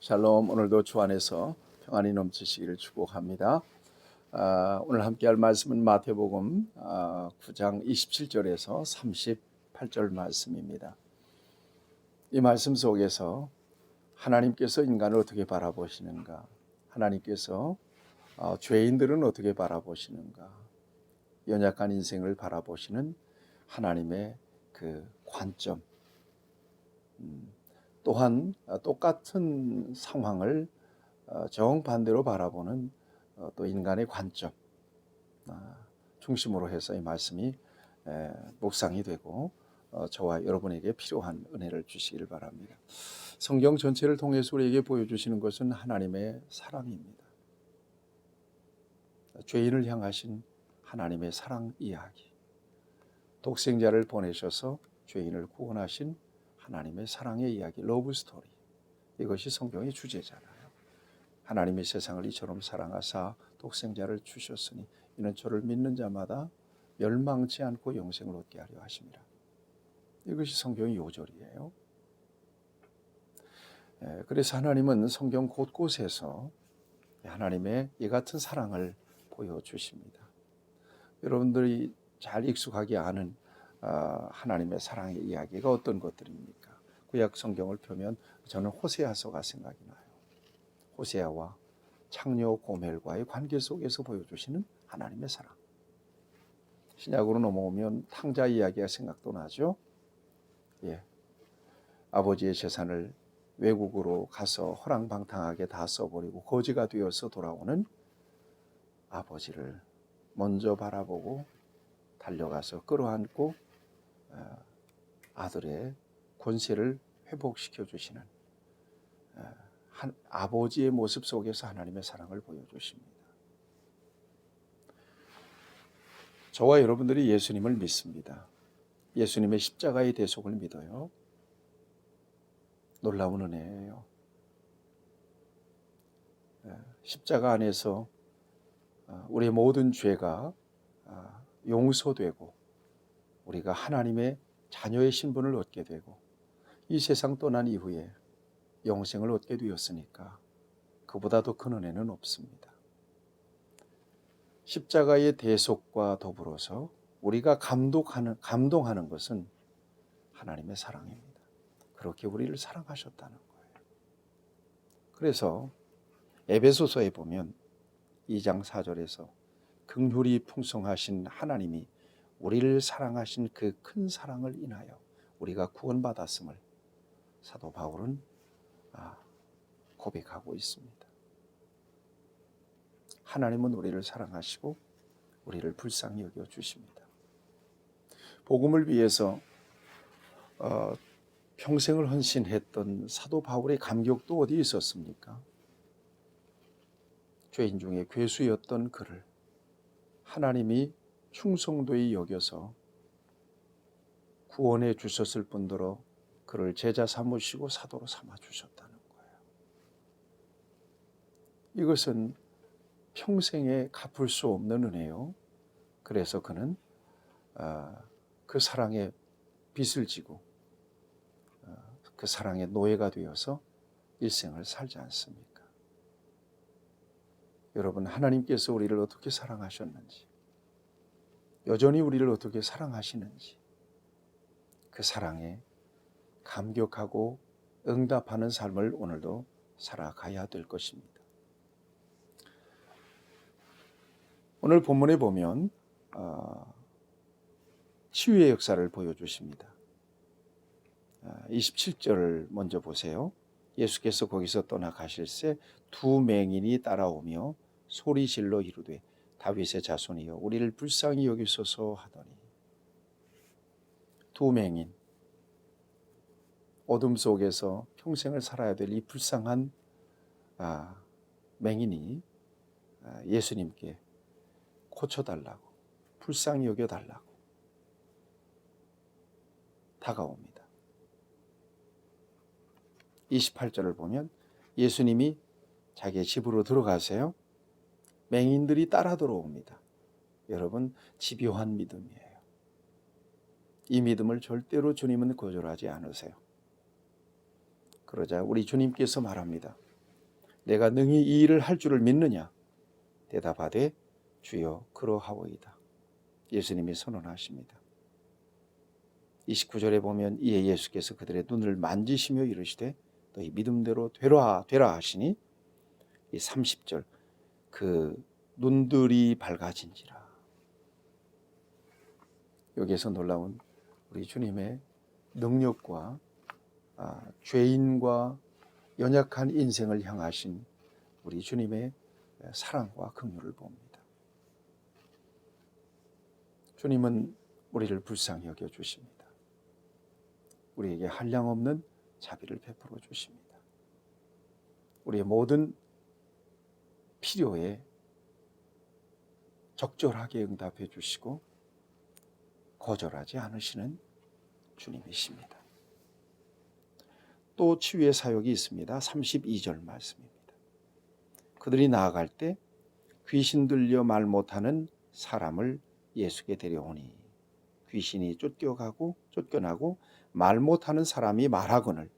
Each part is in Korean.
샬롬. 오늘도 주 안에서 평안이 넘치시기를 축복합니다. 오늘 함께할 말씀은 마태복음 9장 27절에서 38절 말씀입니다. 이 말씀 속에서 하나님께서 인간을 어떻게 바라보시는가, 하나님께서 죄인들은 어떻게 바라보시는가, 연약한 인생을 바라보시는 하나님의 그 관점, 또한 똑같은 상황을 정반대로 바라보는 또 인간의 관점 중심으로 해서 이 말씀이 묵상이 되고 저와 여러분에게 필요한 은혜를 주시기를 바랍니다. 성경 전체를 통해서 우리에게 보여주시는 것은 하나님의 사랑입니다. 죄인을 향하신 하나님의 사랑 이야기, 독생자를 보내셔서 죄인을 구원하신 하나님의 사랑의 이야기, 러브 스토리, 이것이 성경의 주제잖아요. 하나님의 세상을 이처럼 사랑하사 독생자를 주셨으니 이는 저를 믿는 자마다 멸망치 않고 영생을 얻게 하려 하심이라. 이것이 성경의 요절이에요. 그래서 하나님은 성경 곳곳에서 하나님의 이 같은 사랑을 보여주십니다. 여러분들이 잘 익숙하게 아는 하나님의 사랑의 이야기가 어떤 것들입니까? 구약 성경을 펴면 저는 호세아서가 생각이 나요. 호세아와 창녀 고멜과의 관계 속에서 보여주시는 하나님의 사랑. 신약으로 넘어오면 탕자 이야기가 생각도 나죠. 아버지의 재산을 외국으로 가서 허랑방탕하게 다 써버리고 거지가 되어서 돌아오는 아버지를 먼저 바라보고 달려가서 끌어안고 아들의 권세를 회복시켜 주시는 한 아버지의 모습 속에서 하나님의 사랑을 보여주십니다. 저와 여러분들이 예수님을 믿습니다. 예수님의 십자가의 대속을 믿어요. 놀라운 은혜예요. 십자가 안에서 우리의 모든 죄가 용서되고 우리가 하나님의 자녀의 신분을 얻게 되고 이 세상 떠난 이후에 영생을 얻게 되었으니까 그보다 더 큰 은혜는 없습니다. 십자가의 대속과 더불어서 우리가 감동하는 것은 하나님의 사랑입니다. 그렇게 우리를 사랑하셨다는 거예요. 그래서 에베소서에 보면 2장 4절에서 긍휼이 풍성하신 하나님이 우리를 사랑하신 그 큰 사랑을 인하여 우리가 구원받았음을 사도 바울은 고백하고 있습니다. 하나님은 우리를 사랑하시고 우리를 불쌍히 여겨 주십니다. 복음을 위해서 평생을 헌신했던 사도 바울의 감격도 어디 있었습니까? 죄인 중에 괴수였던 그를 하나님이 충성도에 여겨서 구원해 주셨을 뿐더러 그를 제자 삼으시고 사도로 삼아 주셨다는 거예요. 이것은 평생에 갚을 수 없는 은혜요. 그래서 그는 그 사랑의 빚을 지고 그 사랑의 노예가 되어서 일생을 살지 않습니까? 여러분, 하나님께서 우리를 어떻게 사랑하셨는지, 여전히 우리를 어떻게 사랑하시는지 그 사랑에 감격하고 응답하는 삶을 오늘도 살아가야 될 것입니다. 오늘 본문에 보면 치유의 역사를 보여주십니다. 27절을 먼저 보세요. 예수께서 거기서 떠나가실새 두 맹인이 따라오며 소리질러 이르되 다윗의 자손이여 우리를 불쌍히 여기소서 하더니, 두 맹인, 어둠 속에서 평생을 살아야 될 이 불쌍한 맹인이 예수님께 고쳐달라고, 불쌍히 여겨달라고 다가옵니다. 28절을 보면 예수님이 자기의 집으로 들어가세요. 맹인들이 따라 들어옵니다. 여러분, 집요한 믿음이에요. 이 믿음을 절대로 주님은 거절하지 않으세요. 그러자 우리 주님께서 말합니다. 내가 능히 이 일을 할 줄을 믿느냐? 대답하되 주여 그러하오이다. 예수님이 선언하십니다. 29절에 보면 이에 예수께서 그들의 눈을 만지시며 이르시되 너희 믿음대로 되라 하시니, 이 30절 그 눈들이 밝아진지라. 여기에서 놀라운 우리 주님의 능력과 죄인과 연약한 인생을 향하신 우리 주님의 사랑과 긍휼을 봅니다. 주님은 우리를 불쌍히 여겨 주십니다. 우리에게 한량없는 자비를 베풀어 주십니다. 우리의 모든 필요에 적절하게 응답해 주시고 거절하지 않으시는 주님이십니다. 또 치유의 사역이 있습니다. 32절 말씀입니다. 그들이 나아갈 때 귀신 들려 말 못하는 사람을 예수께 데려오니 귀신이 쫓겨나고 말 못하는 사람이 말하거늘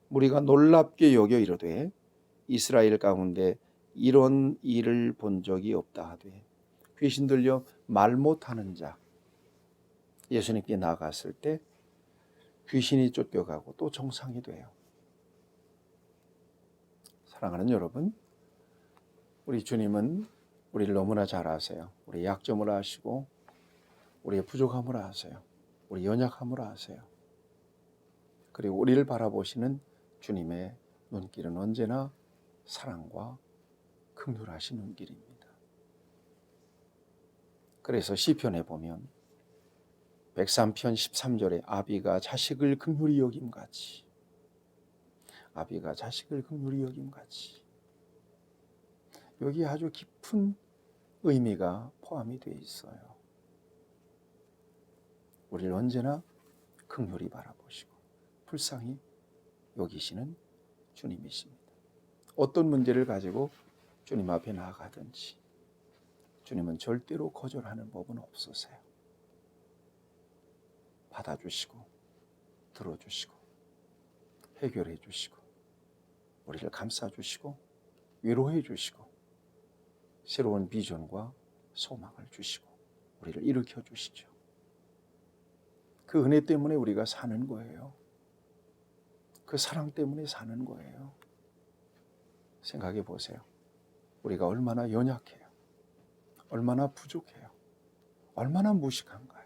무리가 놀랍게 여겨 이르되 이스라엘 가운데 이런 일을 본 적이 없다 하되, 귀신 들려 말 못하는 자, 예수님께 나아갔을 때 귀신이 쫓겨가고 또 정상이 돼요. 사랑하는 여러분, 우리 주님은 우리를 너무나 잘 아세요. 우리의 약점을 아시고 우리의 부족함을 아세요. 우리 연약함을 아세요. 그리고 우리를 바라보시는 주님의 눈길은 언제나 사랑과 긍휼하신 눈길입니다. 그래서 시편에 보면 103편 13절에 아비가 자식을 긍휼히 여김같이, 아비가 자식을 긍휼히 여김같이, 여기 아주 깊은 의미가 포함이 되어 있어요. 우리를 언제나 긍휼히 바라보시고 불쌍히 여기시는 주님이십니다. 어떤 문제를 가지고 주님 앞에 나아가든지 주님은 절대로 거절하는 법은 없으세요. 받아주시고 들어주시고 해결해 주시고 우리를 감싸주시고 위로해 주시고 새로운 비전과 소망을 주시고 우리를 일으켜 주시죠. 그 은혜 때문에 우리가 사는 거예요. 그 사랑 때문에 사는 거예요. 생각해 보세요. 우리가 얼마나 연약해요. 얼마나 부족해요. 얼마나 무식한가요.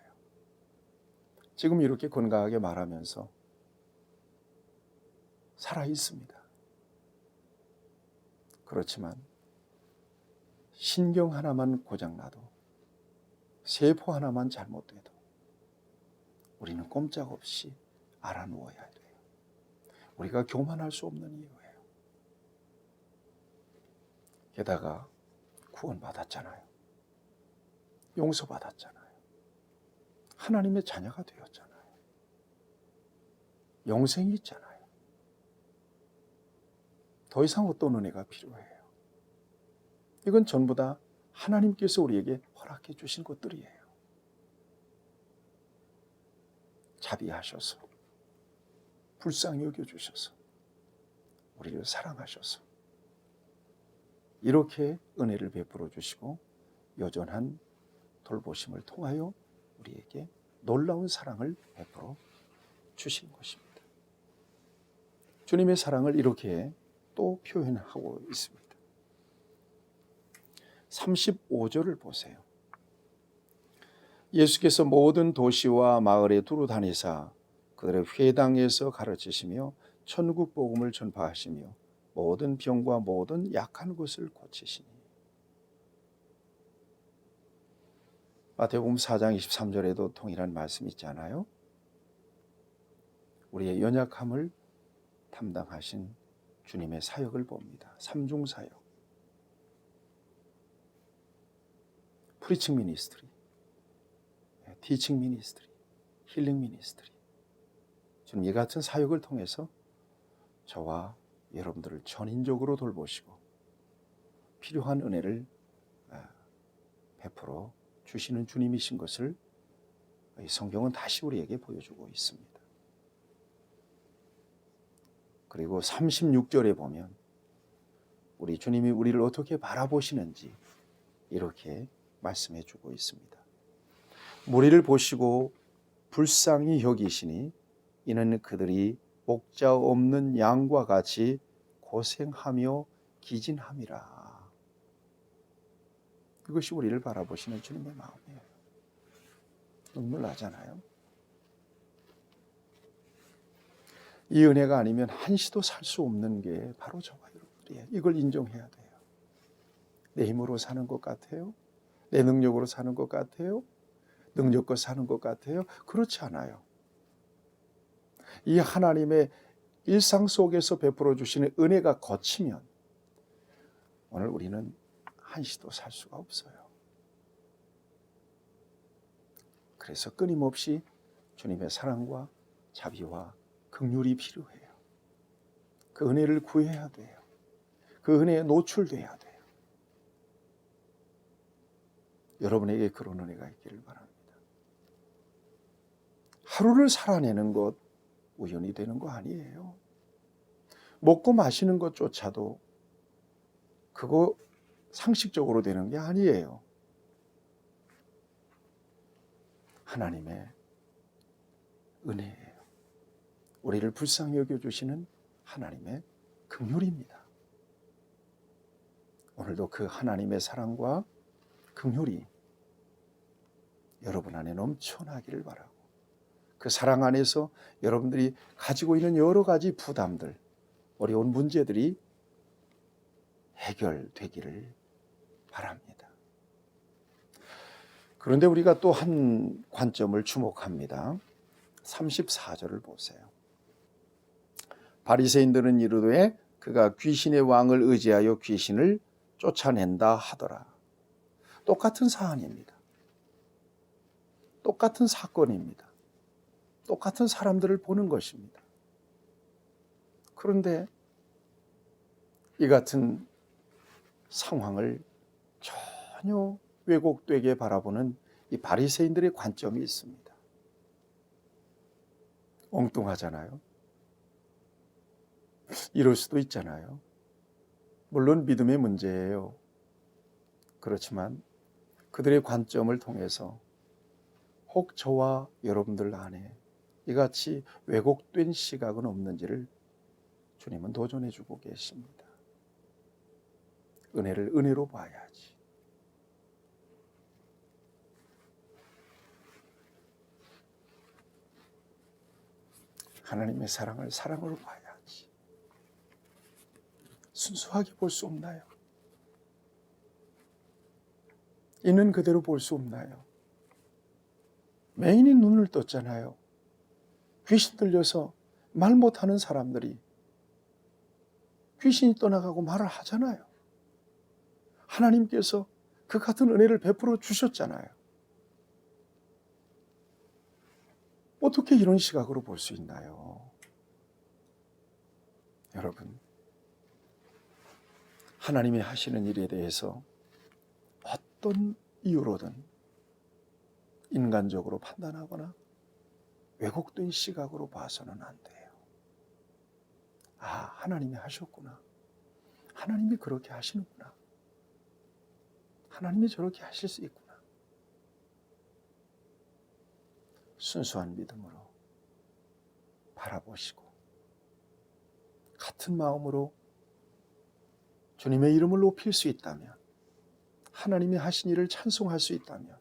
지금 이렇게 건강하게 말하면서 살아 있습니다. 그렇지만 신경 하나만 고장나도, 세포 하나만 잘못돼도 우리는 꼼짝없이 알아누워야 돼요. 우리가 교만할 수 없는 이유예요. 게다가 구원받았잖아요. 용서받았잖아요. 하나님의 자녀가 되었잖아요. 영생이 있잖아요. 더 이상 어떤 은혜가 필요해요. 이건 전부 다 하나님께서 우리에게 허락해 주신 것들이에요. 자비하셔서, 불쌍히 여겨주셔서, 우리를 사랑하셔서 이렇게 은혜를 베풀어 주시고 여전한 돌보심을 통하여 우리에게 놀라운 사랑을 베풀어 주신 것입니다. 주님의 사랑을 이렇게 또 표현하고 있습니다. 35절을 보세요. 예수께서 모든 도시와 마을에 두루 다니사 그들의 회당에서 가르치시며 천국 복음을 전파하시며 모든 병과 모든 약한 것을 고치시니. 마태복음 4장 23절에도 동일한 말씀이 있잖아요. 우리의 연약함을 담당하신 주님의 사역을 봅니다. 삼중사역. 프리칭 미니스트리, 티칭 미니스트리, 힐링 미니스트리. 주님 이 같은 사역을 통해서 저와 여러분들을 전인적으로 돌보시고 필요한 은혜를 베풀어 주시는 주님이신 것을 이 성경은 다시 우리에게 보여주고 있습니다. 그리고 36절에 보면 우리 주님이 우리를 어떻게 바라보시는지 이렇게 말씀해 주고 있습니다. 무리를 보시고 불쌍히 여기시니 이는 그들이 목자 없는 양과 같이 고생하며 기진함이라. 이것이 우리를 바라보시는 주님의 마음이에요. 눈물 나잖아요. 이 은혜가 아니면 한시도 살 수 없는 게 바로 저와 여러분들이에요. 이걸 인정해야 돼요. 내 힘으로 사는 것 같아요? 내 능력으로 사는 것 같아요? 능력껏 사는 것 같아요? 그렇지 않아요. 이 하나님의 일상 속에서 베풀어 주시는 은혜가 거치면 오늘 우리는 한시도 살 수가 없어요. 그래서 끊임없이 주님의 사랑과 자비와 긍휼이 필요해요. 그 은혜를 구해야 돼요. 그 은혜에 노출돼야 돼요. 여러분에게 그런 은혜가 있기를 바랍니다. 하루를 살아내는 것 우연히 되는 거 아니에요. 먹고 마시는 것조차도 그거 상식적으로 되는 게 아니에요. 하나님의 은혜예요. 우리를 불쌍히 여겨주시는 하나님의 긍휼입니다. 오늘도 그 하나님의 사랑과 긍휼이 여러분 안에 넘쳐나기를 바라고 그 사랑 안에서 여러분들이 가지고 있는 여러 가지 부담들, 어려운 문제들이 해결되기를 바랍니다. 그런데 우리가 또 한 관점을 주목합니다. 34절을 보세요. 바리새인들은 이르되 그가 귀신의 왕을 의지하여 귀신을 쫓아낸다 하더라. 똑같은 사안입니다. 똑같은 사건입니다. 똑같은 사람들을 보는 것입니다. 그런데 이 같은 상황을 전혀 왜곡되게 바라보는 이 바리새인들의 관점이 있습니다. 엉뚱하잖아요. 이럴 수도 있잖아요. 물론 믿음의 문제예요. 그렇지만 그들의 관점을 통해서 혹 저와 여러분들 안에 이같이 왜곡된 시각은 없는지를 주님은 도전해 주고 계십니다. 은혜를 은혜로 봐야지. 하나님의 사랑을 사랑으로 봐야지. 순수하게 볼 수 없나요? 있는 그대로 볼 수 없나요? 맹인이 눈을 떴잖아요. 귀신 들려서 말 못하는 사람들이 귀신이 떠나가고 말을 하잖아요. 하나님께서 그 같은 은혜를 베풀어 주셨잖아요. 어떻게 이런 시각으로 볼 수 있나요? 여러분, 하나님이 하시는 일에 대해서 어떤 이유로든 인간적으로 판단하거나 왜곡된 시각으로 봐서는 안 돼요. 아, 하나님이 하셨구나. 하나님이 그렇게 하시는구나. 하나님이 저렇게 하실 수 있구나. 순수한 믿음으로 바라보시고 같은 마음으로 주님의 이름을 높일 수 있다면, 하나님이 하신 일을 찬송할 수 있다면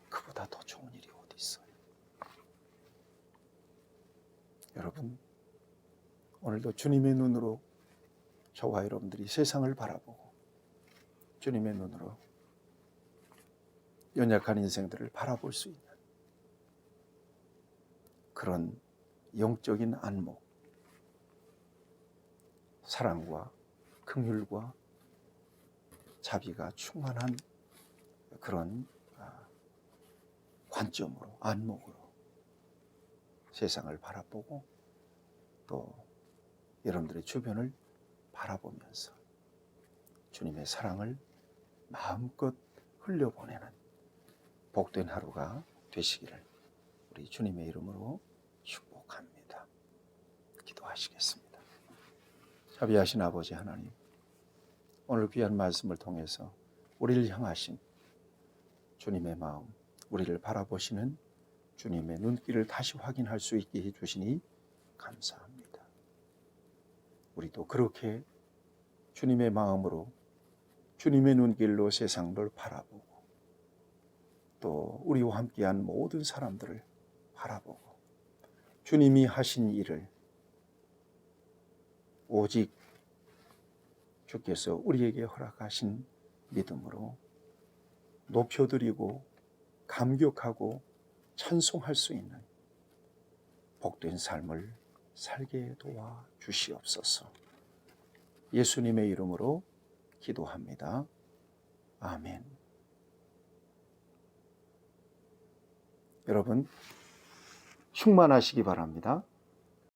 그보다 더 좋은 일이 어디 있어요? 여러분, 오늘도 주님의 눈으로 저와 여러분들이 세상을 바라보고 주님의 눈으로 연약한 인생들을 바라볼 수 있는 그런 영적인 안목, 사랑과 긍휼과 자비가 충만한 그런 관점으로, 안목으로 세상을 바라보고 또 여러분들의 주변을 바라보면서 주님의 사랑을 마음껏 흘려보내는 복된 하루가 되시기를 우리 주님의 이름으로 축복합니다. 기도하시겠습니다. 자비하신 아버지 하나님, 오늘 귀한 말씀을 통해서 우리를 향하신 주님의 마음, 우리를 바라보시는 주님의 눈길을 다시 확인할 수 있게 해주시니 감사합니다. 우리도 그렇게 주님의 마음으로, 주님의 눈길로 세상을 바라보고, 또 우리와 함께한 모든 사람들을 바라보고, 주님이 하신 일을 오직 주께서 우리에게 허락하신 믿음으로 높여드리고 감격하고 찬송할 수 있는 복된 삶을 살게 도와 주시옵소서. 예수님의 이름으로 기도합니다. 아멘. 여러분, 충만하시기 바랍니다.